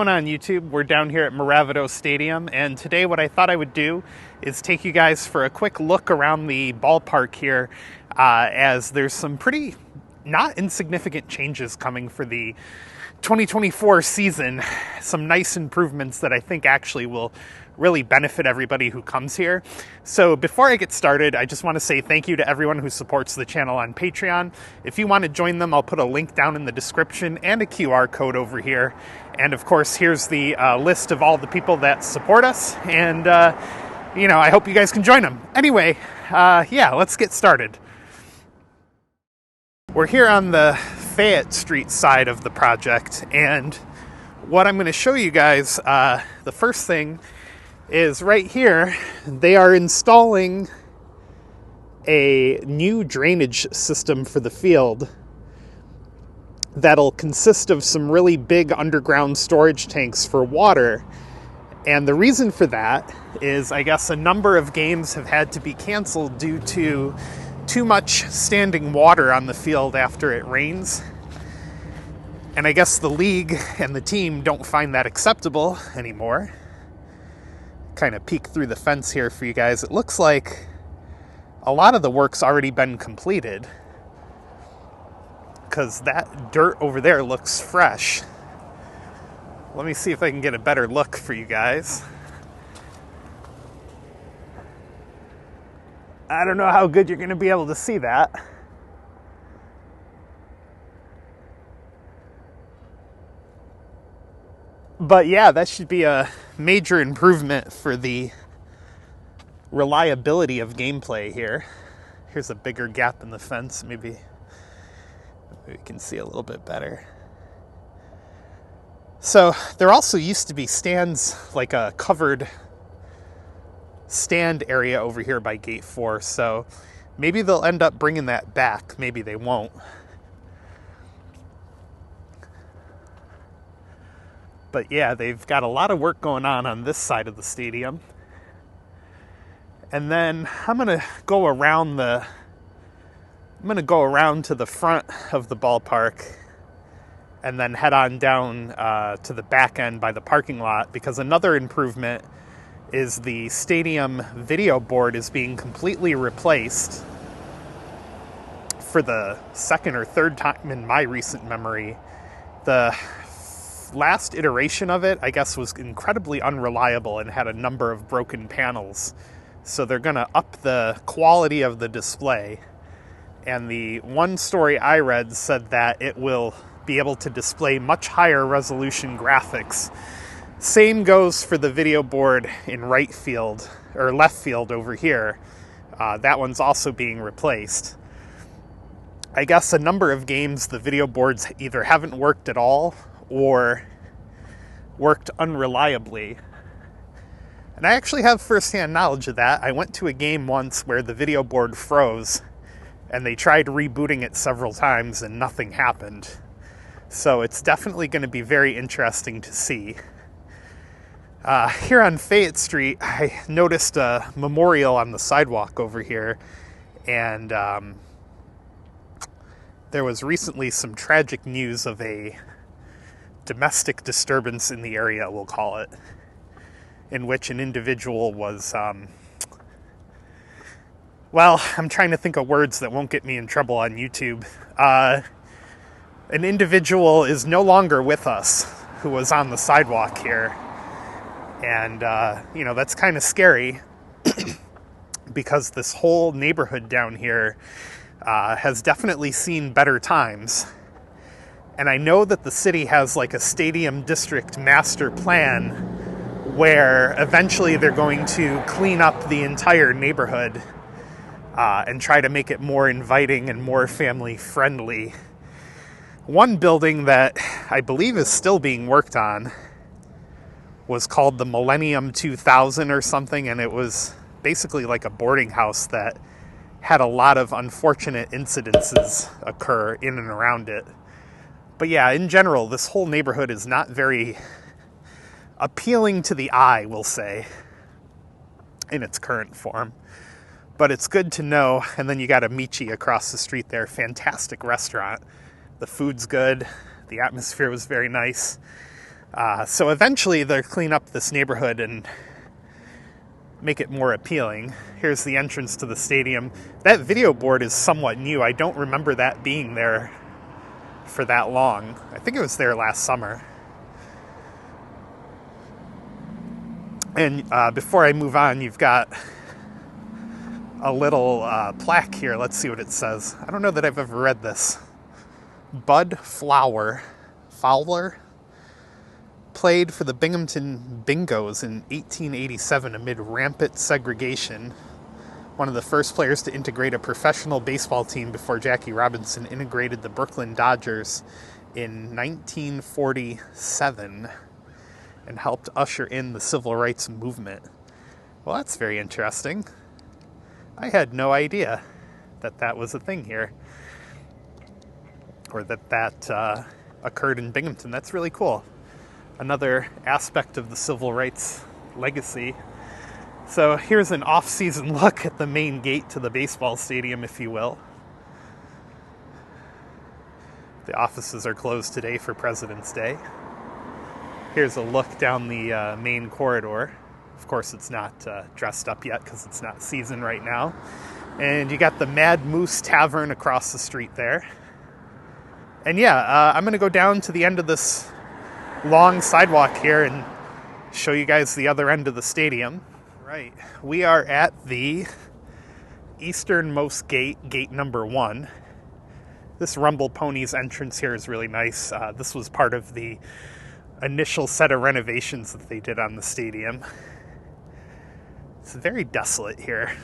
going on, YouTube? We're down here at Mirabito Stadium, and today what I thought I would do is take you guys for a quick look around the ballpark here, as there's some pretty not insignificant changes coming for the 2024 season. Some nice improvements that I think actually will really benefit everybody who comes here. So before I get started, I just want to say thank you to everyone who supports the channel on Patreon. If you want to join them, I'll put a link down in the description and a QR code over here. And of course, here's the list of all the people that support us. And, I hope you guys can join them. Anyway, let's get started. We're here on the Fayette Street side of the project, and what I'm going to show you guys, the first thing is right here, they are installing a new drainage system for the field that'll consist of some really big underground storage tanks for water. And the reason for that is, I guess, a number of games have had to be canceled due to too much standing water on the field after it rains. And I guess the league and the team don't find that acceptable anymore. Kind of peek through the fence here for you guys. It looks like a lot of the work's already been completed, because that dirt over there looks fresh. Let me see if I can get a better look for you guys. I don't know how good you're going to be able to see that. But yeah, that should be a major improvement for the reliability of gameplay here. Here's a bigger gap in the fence. Maybe we can see a little bit better. So there also used to be stands, like a covered stand area over here by gate 4. So maybe they'll end up bringing that back. Maybe they won't. But yeah, they've got a lot of work going on this side of the stadium. And then I'm going to go around to the front of the ballpark and then head on down to the back end by the parking lot, because another improvement is the stadium video board is being completely replaced for the second or third time in my recent memory. The last iteration of it, I guess, was incredibly unreliable and had a number of broken panels. So they're going to up the quality of the display. And the one story I read said that it will be able to display much higher resolution graphics. Same goes for the video board in right field, or left field over here. That one's also being replaced. I guess a number of games, the video boards either haven't worked at all or worked unreliably. And I actually have firsthand knowledge of that. I went to a game once where the video board froze, and they tried rebooting it several times and nothing happened. So it's definitely going to be very interesting to see. Here on Fayette Street, I noticed a memorial on the sidewalk over here, and there was recently some tragic news of a domestic disturbance in the area, we'll call it, in which an individual was, I'm trying to think of words that won't get me in trouble on YouTube. An individual is no longer with us who was on the sidewalk here. And, that's kind of scary because this whole neighborhood down here has definitely seen better times. And I know that the city has like a stadium district master plan where eventually they're going to clean up the entire neighborhood and try to make it more inviting and more family friendly. One building that I believe is still being worked on was called the Millennium 2000 or something, and it was basically like a boarding house that had a lot of unfortunate incidences occur in and around it. But yeah, in general, this whole neighborhood is not very appealing to the eye, we'll say, in its current form. But it's good to know. And then you got Amici across the street there. Fantastic restaurant. The food's good. The atmosphere was very nice. So eventually they'll clean up this neighborhood and make it more appealing. Here's the entrance to the stadium. That video board is somewhat new. I don't remember that being there for that long. I think it was there last summer. And before I move on, you've got a little plaque here. Let's see what it says. I don't know that I've ever read this. Bud Fowler played for the Binghamton Bingos in 1887 amid rampant segregation. One of the first players to integrate a professional baseball team before Jackie Robinson integrated the Brooklyn Dodgers in 1947 and helped usher in the civil rights movement. Well, that's very interesting. I had no idea that that was a thing here, or that occurred in Binghamton. That's really cool. Another aspect of the civil rights legacy. So here's an off-season look at the main gate to the baseball stadium, if you will. The offices are closed today for President's Day. Here's a look down the main corridor. Of course, it's not dressed up yet because it's not season right now. And you got the Mad Moose Tavern across the street there. And yeah, I'm going to go down to the end of this long sidewalk here and show you guys the other end of the stadium. Right, we are at the easternmost gate, gate number 1. This Rumble Ponies entrance here is really nice. This was part of the initial set of renovations that they did on the stadium. It's very desolate here.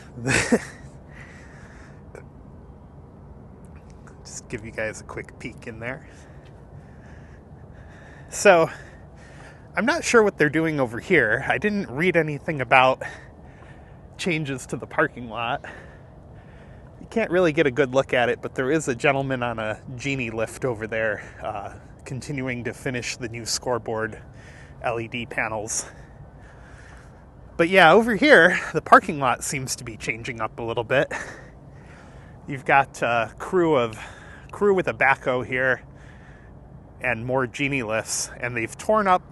Just give you guys a quick peek in there. So, I'm not sure what they're doing over here. I didn't read anything about changes to the parking lot. You can't really get a good look at it, but there is a gentleman on a genie lift over there, continuing to finish the new scoreboard LED panels. But yeah, over here, the parking lot seems to be changing up a little bit. You've got a crew with a backhoe here and more genie lifts, and they've torn up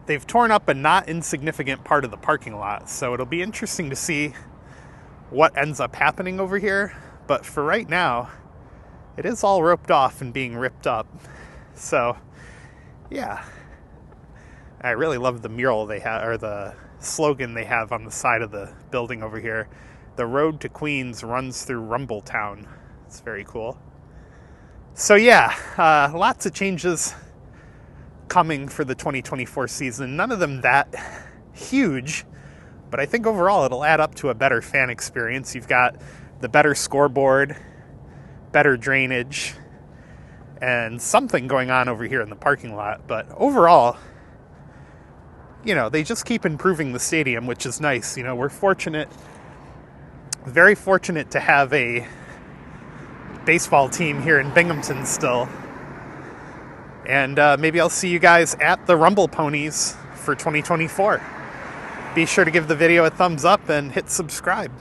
a not insignificant part of the parking lot. So it'll be interesting to see what ends up happening over here. But for right now, it is all roped off and being ripped up. So yeah, I really love the mural they have, or the slogan they have on the side of the building over here. The road to Queens runs through Rumbletown. It's very cool. So yeah, lots of changes coming for the 2024 season. None of them that huge, but I think overall it'll add up to a better fan experience. You've got the better scoreboard, better drainage, and something going on over here in the parking lot. But overall, you know, they just keep improving the stadium, which is nice. You know, we're fortunate, very fortunate to have a baseball team here in Binghamton still. And maybe I'll see you guys at the Rumble Ponies for 2024. Be sure to give the video a thumbs up and hit subscribe.